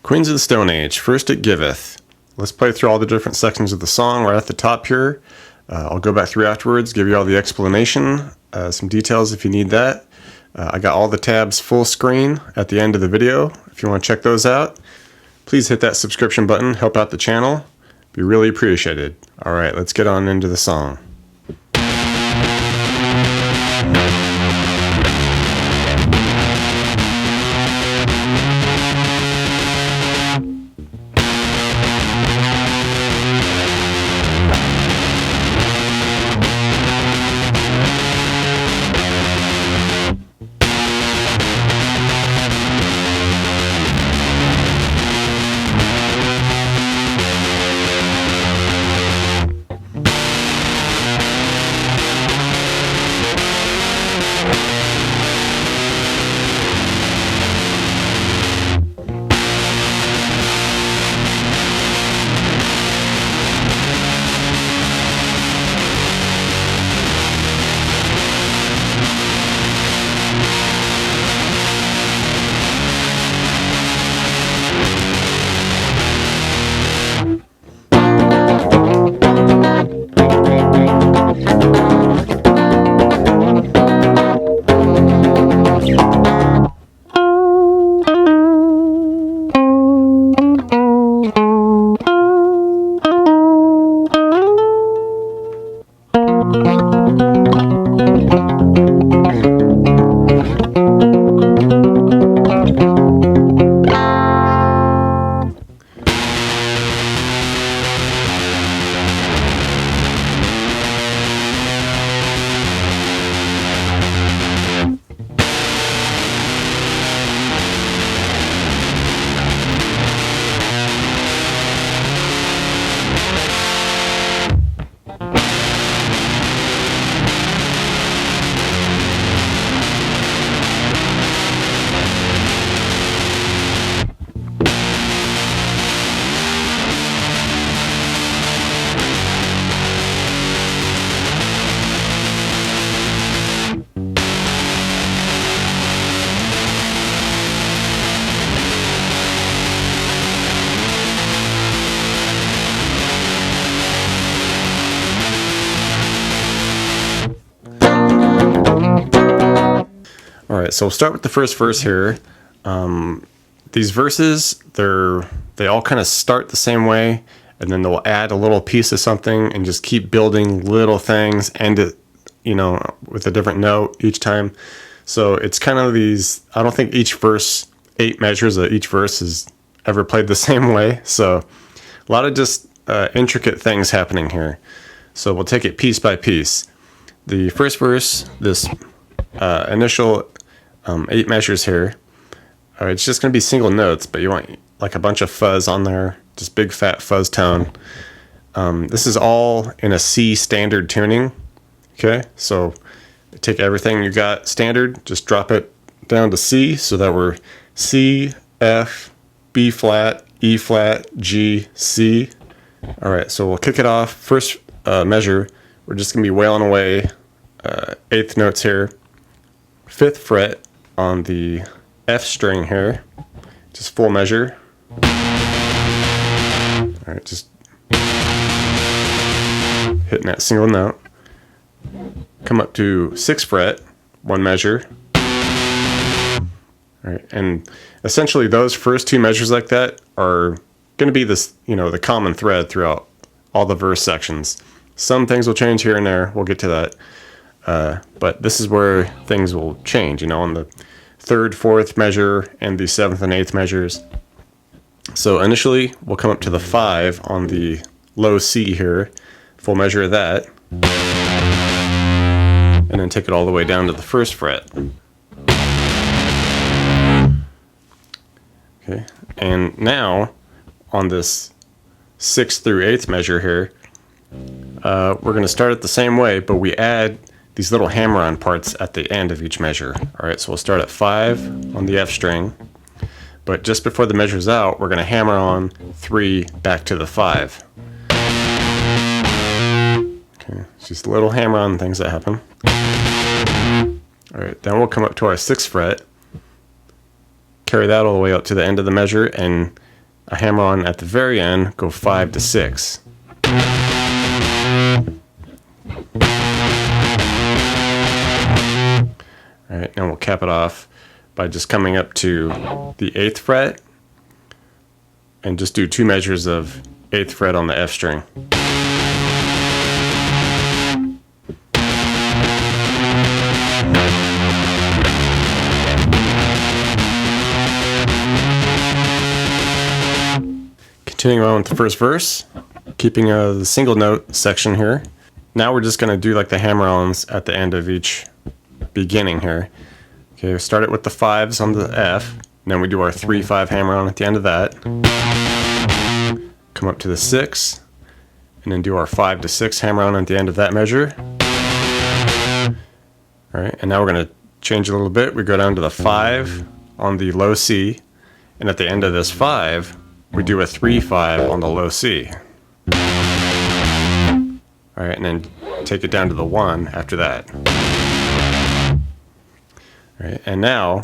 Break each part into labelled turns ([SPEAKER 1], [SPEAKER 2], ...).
[SPEAKER 1] Queens of the Stone Age, first at Giveth. Let's play through all the different sections of the song right at the top here. I'll go back through afterwards, give you all the explanation, some details if you need that. I got all the tabs full screen at the end of the video. If you want to check those out, please hit that subscription button, help out the channel. Be really appreciated. Alright, let's get on into the song. Alright, so we'll start with the first verse here. These verses, they all kind of start the same way, and then they'll add a little piece of something and just keep building little things, end it, with a different note each time. So it's kind of these, I don't think each verse, 8 measures of each verse is ever played the same way. So a lot of just intricate things happening here. So we'll take it piece by piece. The first verse, this initial 8 measures here, it's just going to be single notes, but you want like a bunch of fuzz on there, just big fat fuzz tone. This is all in a C standard tuning. Okay, so take everything you got standard, just drop it down to C, so that we're C, F, B flat, E flat, G, C. Alright, so we'll kick it off. First measure, we're just going to be wailing away 8th notes here. 5th fret on the F string here, just full measure. Alright, just hitting that single note. Come up to 6th fret, 1 measure. Alright, and essentially those first 2 measures like that are going to be this, the common thread throughout all the verse sections. Some things will change here and there, we'll get to that. But this is where things will change, on the 3rd, 4th measure and the 7th and 8th measures. So initially, we'll come up to the 5 on the low C here, full measure of that, and then take it all the way down to the 1st fret. Okay, and now on this 6th through 8th measure here, we're going to start it the same way, but we add these little hammer-on parts at the end of each measure. Alright, so we'll start at 5 on the F string, but just before the measure's out, we're going to hammer on 3 back to the 5. Okay, it's just little hammer-on things that happen. Alright, then we'll come up to our 6th fret, carry that all the way up to the end of the measure, and a hammer-on at the very end, go 5 to 6. Alright, now we'll cap it off by just coming up to the 8th fret and just do 2 measures of 8th fret on the F string. Continuing on with the first verse, keeping the single note section here. Now we're just going to do like the hammer-ons at the end of each beginning here. Okay, we start it with the 5s on the F, and then we do our 3-5 hammer-on at the end of that. Come up to the 6, and then do our 5 to 6 hammer-on at the end of that measure. Alright, and now we're going to change a little bit. We go down to the 5 on the low C, and at the end of this 5, we do a 3-5 on the low C. Alright, and then take it down to the 1 after that. Alright, and now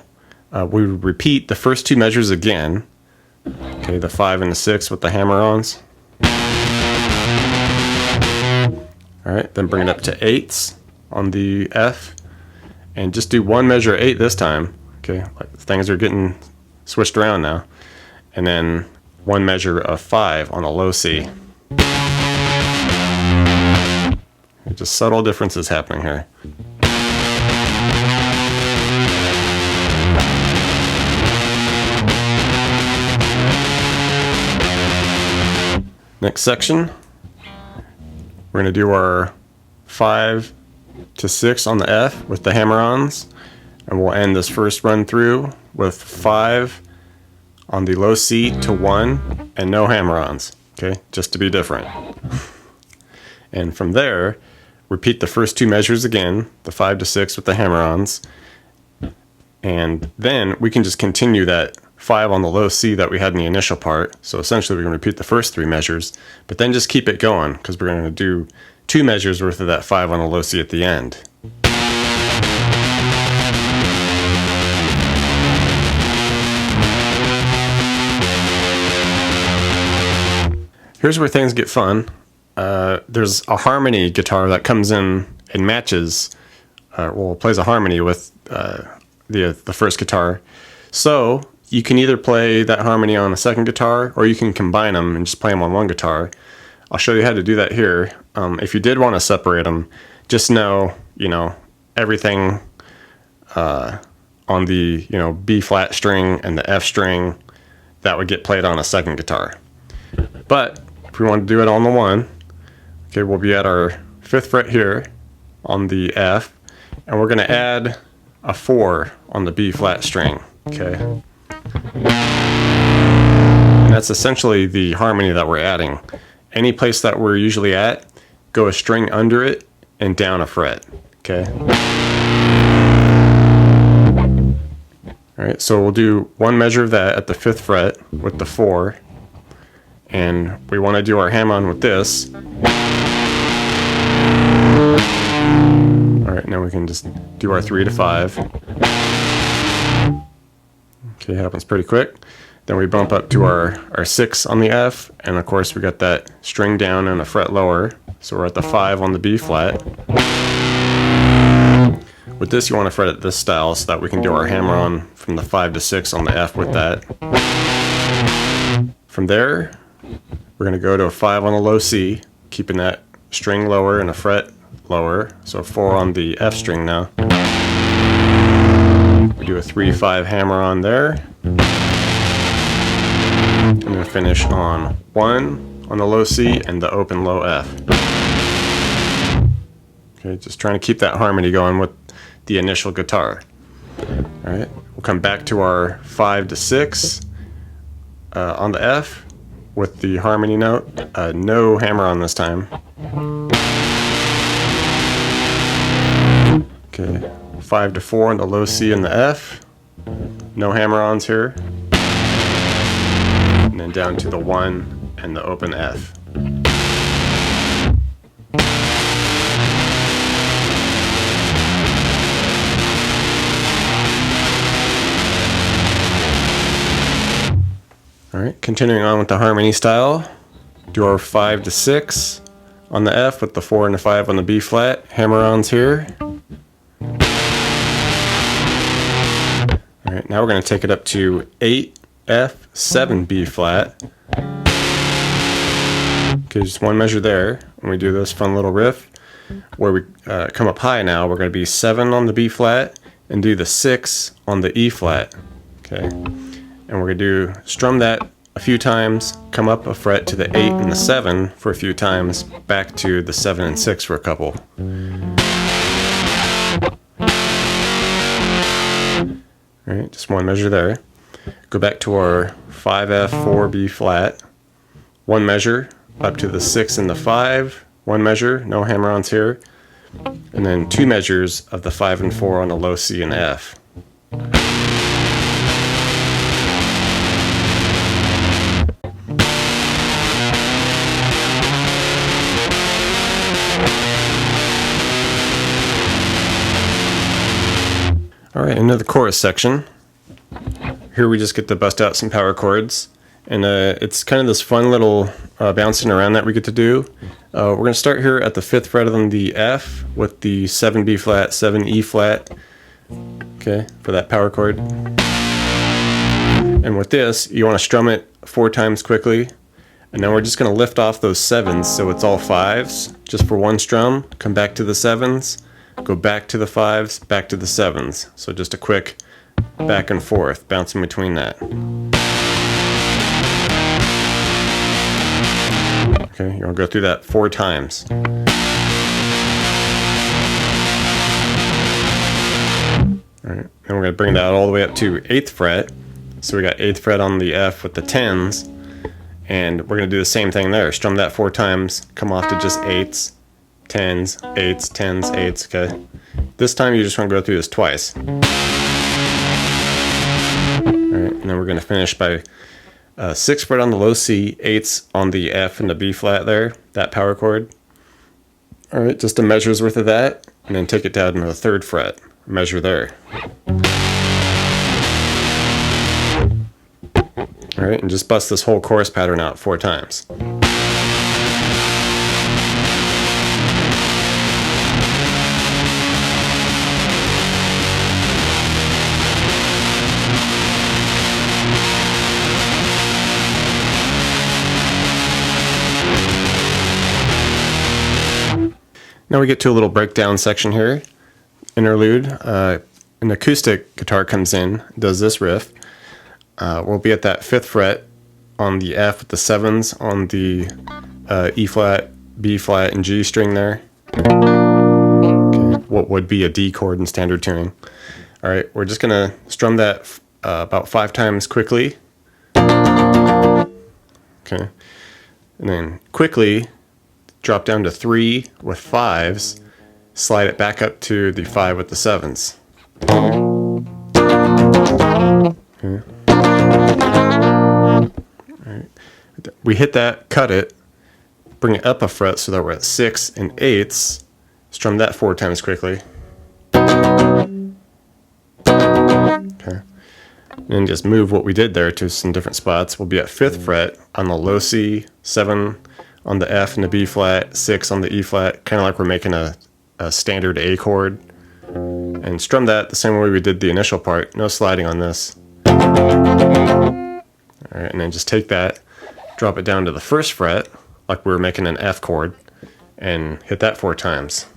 [SPEAKER 1] we repeat the first 2 measures again. Okay, the 5 and the 6 with the hammer-ons. Alright, then bring it up to 8s on the F, and just do 1 measure 8 this time. Okay, like things are getting switched around now. And then 1 measure of 5 on the low C. Just subtle differences happening here. Next section, we're going to do our 5 to 6 on the F with the hammer-ons, and we'll end this first run through with 5 on the low C to 1 and no hammer-ons, okay, just to be different. And from there, repeat the first 2 measures again, the 5 to 6 with the hammer-ons, and then we can just continue that 5 on the low C that we had in the initial part. So essentially we're going to repeat the first 3 measures, but then just keep it going because we're going to do 2 measures worth of that 5 on the low C at the end. Here's where things get fun. There's a harmony guitar that comes in and matches, plays a harmony with the first guitar. So you can either play that harmony on a second guitar, or you can combine them and just play them on one guitar. I'll show you how to do that here. If you did want to separate them, just know, everything on the, B flat string and the F string, that would get played on a second guitar. But if we want to do it on the one, okay, we'll be at our 5th fret here on the F, and we're going to add a 4 on the B flat string, okay? And that's essentially the harmony that we're adding. Any place that we're usually at, go a string under it and down a fret, okay? Alright, so we'll do 1 measure of that at the 5th fret with the 4, and we want to do our hammer-on with this. Alright, now we can just do our 3 to 5. Okay, happens pretty quick. Then we bump up to our 6 on the F, and of course we got that string down and a fret lower, so we're at the 5 on the B flat. With this, you want to fret it this style so that we can do our hammer-on from the 5 to 6 on the F with that. From there, we're going to go to a 5 on the low C, keeping that string lower and a fret lower, so 4 on the F string now. We do a 3-5 hammer-on there. I'm going to finish on 1 on the low C and the open low F. Okay, just trying to keep that harmony going with the initial guitar. Alright, we'll come back to our 5 to 6 on the F with the harmony note. No hammer-on this time. Okay, 5 to 4 on the low C and the F. No hammer-ons here. And then down to the 1 and the open F. All right, continuing on with the harmony style, do our 5 to 6 on the F with the 4 and the 5 on the B flat, hammer-ons here. All right, now we're going to take it up to 8 F 7 B flat. Okay, just one measure there. When we do this fun little riff, where we come up high now, we're going to be 7 on the B flat and do the 6 on the E flat. Okay, and we're going to strum that a few times, come up a fret to the 8 and the 7 for a few times, back to the 7 and 6 for a couple. Alright, just one measure there. Go back to our 5F 4B flat, one measure up to the 6 and the 5, one measure, no hammer-ons here, and then 2 measures of the 5 and 4 on the low C and F. Alright, into the chorus section. Here we just get to bust out some power chords. And it's kind of this fun little bouncing around that we get to do. We're going to start here at the 5th fret on the F with the 7 B flat, 7 E flat. Okay, for that power chord. And with this, you want to strum it 4 times quickly. And then we're just going to lift off those 7s so it's all 5s. Just for one strum, come back to the 7s. Go back to the 5s, back to the 7s. So just a quick back and forth, bouncing between that. Okay, you want to go through that 4 times. Alright, and we're going to bring that all the way up to 8th fret. So we got 8th fret on the F with the 10s. And we're going to do the same thing there. Strum that 4 times, come off to just 8s. 10s, 8s, 10s, 8s, okay? This time you just want to go through this twice. Alright, and then we're going to finish by 6th fret on the low C, 8s on the F and the B flat there, that power chord. Alright, just a measure's worth of that, and then take it down to the 3rd fret, measure there. Alright, and just bust this whole chorus pattern out 4 times. Now we get to a little breakdown section here. Interlude. An acoustic guitar comes in, does this riff. We'll be at that 5th fret on the F with the 7s on the E flat, B flat, and G string there. Okay. What would be a D chord in standard tuning. Alright, we're just going to strum that about 5 times quickly. Okay. And then quickly drop down to 3 with 5s, slide it back up to the 5 with the 7s. Okay. Alright. We hit that, cut it, bring it up a fret so that we're at 6 and 8s, strum that 4 times quickly. Okay. And then just move what we did there to some different spots. We'll be at 5th fret on the low C, 7 on the F and the B flat, 6 on the E flat, kind of like we're making a standard A chord. And strum that the same way we did the initial part, no sliding on this. Alright, and then just take that, drop it down to the 1st fret, like we were making an F chord, and hit that 4 times.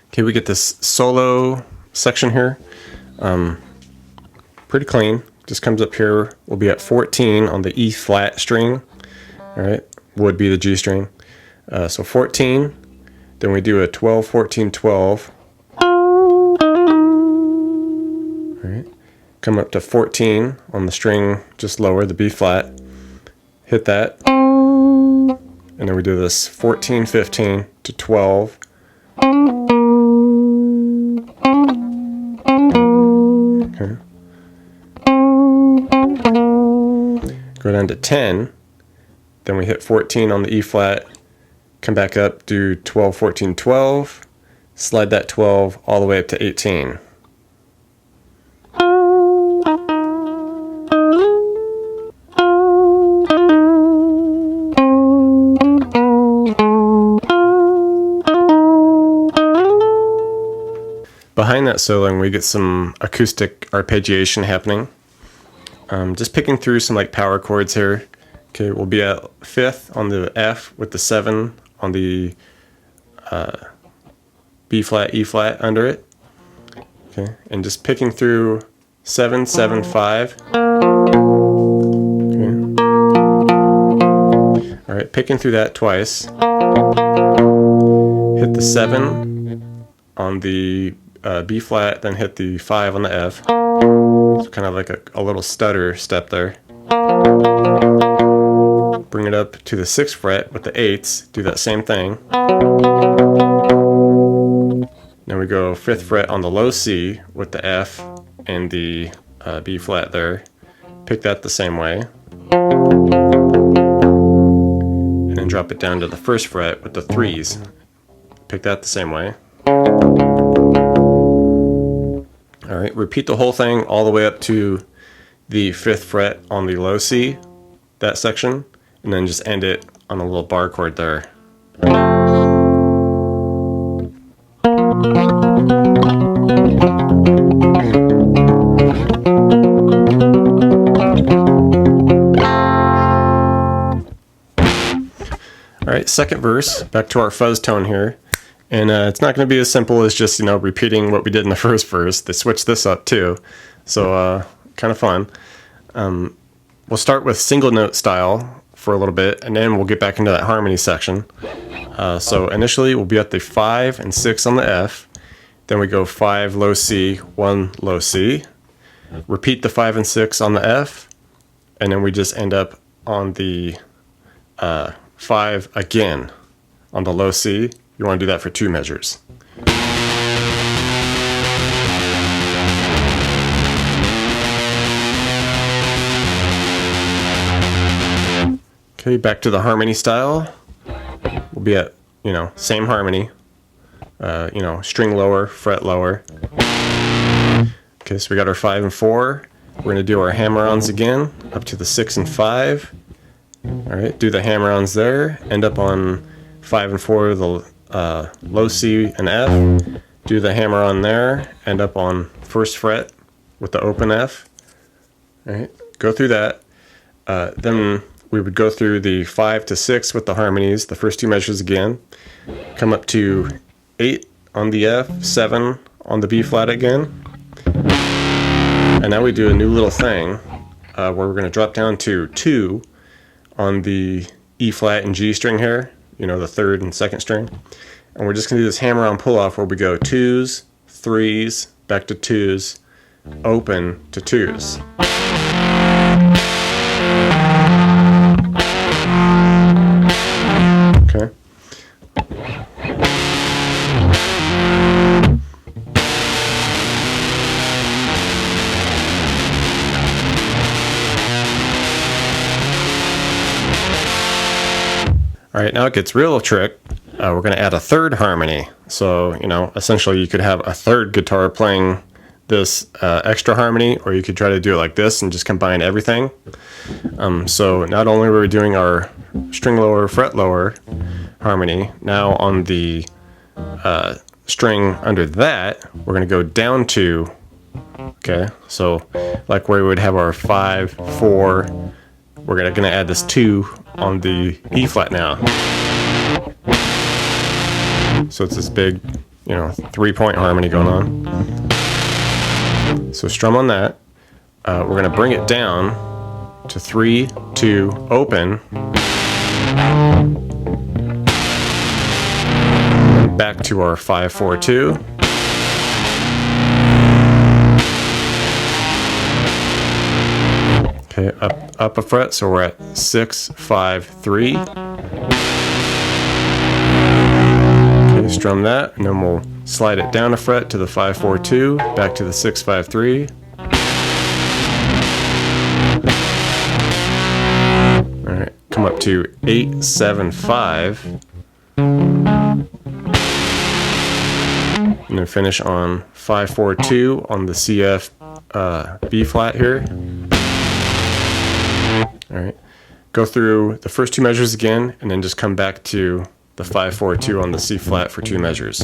[SPEAKER 1] Okay, we get this solo section here. Pretty clean. Just comes up here. We'll be at 14 on the E flat string. Alright, would be the G string. So 14, then we do a 12, 14, 12. Alright, come up to 14 on the string just lower, the B flat. Hit that. And then we do this 14, 15 to 12. Okay. Go down to 10, then we hit 14 on the E flat, come back up, do 12, 14, 12, slide that 12 all the way up to 18. Behind that soloing, we get some acoustic arpeggiation happening. Just picking through some like power chords here. Okay, we'll be at 5th on the F with the 7 on the B flat, E flat under it. Okay, and just picking through 7, 7, 5. Okay. All right, picking through that twice. Hit the 7 on the B flat, then hit the 5 on the F. So kind of like a little stutter step there. Bring it up to the 6th fret with the 8s, do that same thing. Then we go 5th fret on the low C with the F and the B flat there. Pick that the same way. And then drop it down to the 1st fret with the 3s. Pick that the same way. Alright, repeat the whole thing all the way up to the 5th fret on the low C, that section, and then just end it on a little bar chord there. Alright, second verse, back to our fuzz tone here. And it's not going to be as simple as just, repeating what we did in the first verse. They switched this up too. So kind of fun. We'll start with single note style for a little bit, and then we'll get back into that harmony section. So initially we'll be at the 5 and 6 on the F. Then we go 5 low C, 1 low C. Repeat the 5 and 6 on the F. And then we just end up on the 5 again on the low C. You want to do that for 2 measures. Okay, back to the harmony style. We'll be at, same harmony. String lower, fret lower. Okay, so we got our 5 and 4. We're going to do our hammer-ons again, up to the 6 and 5. Alright, do the hammer-ons there. End up on 5 and 4, the low C and F, do the hammer on there, end up on 1st fret with the open F. Alright, go through that. Then we would go through the 5 to 6 with the harmonies, the first 2 measures again. Come up to 8 on the F, 7 on the B flat again. And now we do a new little thing where we're going to drop down to 2 on the E flat and G string here. The 3rd and 2nd string. And we're just going to do this hammer on pull off where we go 2s, 3s, back to 2s, open to 2s. Okay. Alright, now it gets real trick. We're going to add a 3rd harmony. So, essentially you could have a 3rd guitar playing this extra harmony, or you could try to do it like this and just combine everything. So not only were we doing our string lower, fret lower harmony, now on the string under that, we're going to go down 2. Okay, so like where we would have our 5, 4, we're going to add this 2 on the E flat now. So it's this big, 3-point harmony going on. So strum on that. We're going to bring it down to 3, 2, open. And back to our 5, 4, 2. Okay, up a fret, so we're at 6, 5, 3. Okay, strum that, and then we'll slide it down a fret to the 5, 4, 2, back to the 6, 5, 3. Alright, come up to 8, 7, 5. And then finish on 5-4-2 on the CF B flat here. All right. Go through the first two measures again, and then just come back to the 5-4-2 on the C flat for two measures.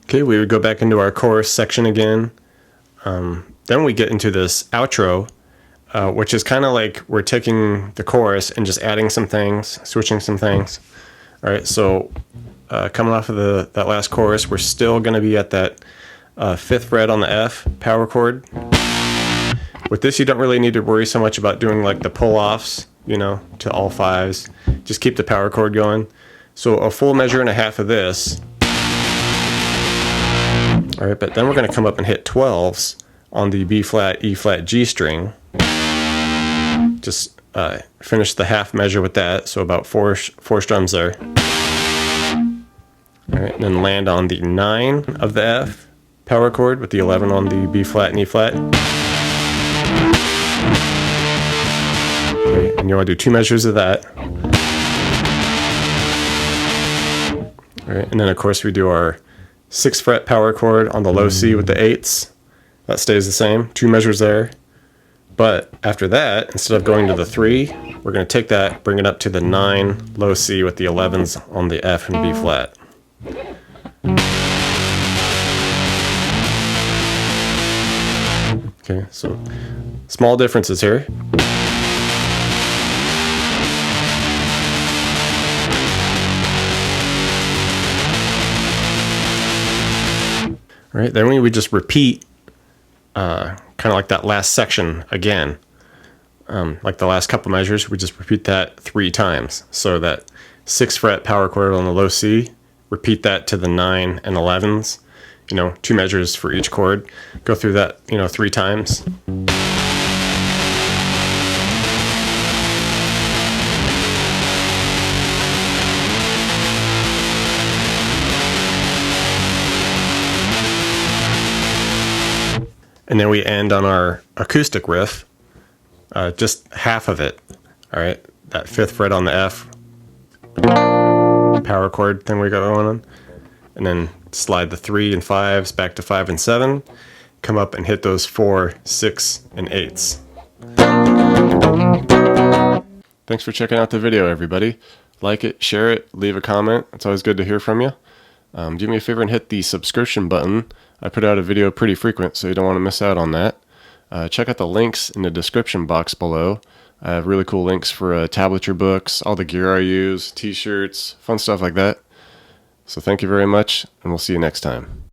[SPEAKER 1] Okay, we would go back into our chorus section again. Then we get into this outro, which is kind of like we're taking the chorus and just adding some things, switching some things. All right, so coming off of that last chorus, we're still going to be at that 5th fret on the F power chord. With this, you don't really need to worry so much about doing like the pull-offs, you know, to all fives. Just keep the power chord going. So a full measure and a half of this. All right, but then we're going to come up and hit 12s on the B flat, E flat, G string. Just finish the half measure with that, so about four strums there. All right, and then land on the 9 of the F power chord with the 11 on the B flat and E flat. Okay, and you want to do two measures of that. All right, and then of course we do our 6th fret power chord on the low C with the 8s. That stays the same, two measures there. But after that, instead of going to the 3, we're going to take that, bring it up to the 9 low C with the 11s on the F and B flat. Okay, so small differences here. All right, then we would just repeat kind of like that last section again. Like the last couple measures, we just repeat that 3 times. So that 6th fret power chord on the low C, repeat that to the 9 and 11s, you know, 2 measures for each chord. Go through that, you know, 3 times. And then we end on our acoustic riff, just half of it. All right, that 5th fret on the F power chord thing we got going on, and then slide the 3 and 5s back to 5 and 7. Come up and hit those 4, 6, and 8s. Thanks for checking out the video, everybody. Like it, share it, leave a comment. It's always good to hear from you. Do me a favor and hit the subscription button. I put out a video pretty frequent, so you don't want to miss out on that. Check out the links in the description box below. I have really cool links for tablature books, all the gear I use, t-shirts, fun stuff like that. So thank you very much, and we'll see you next time.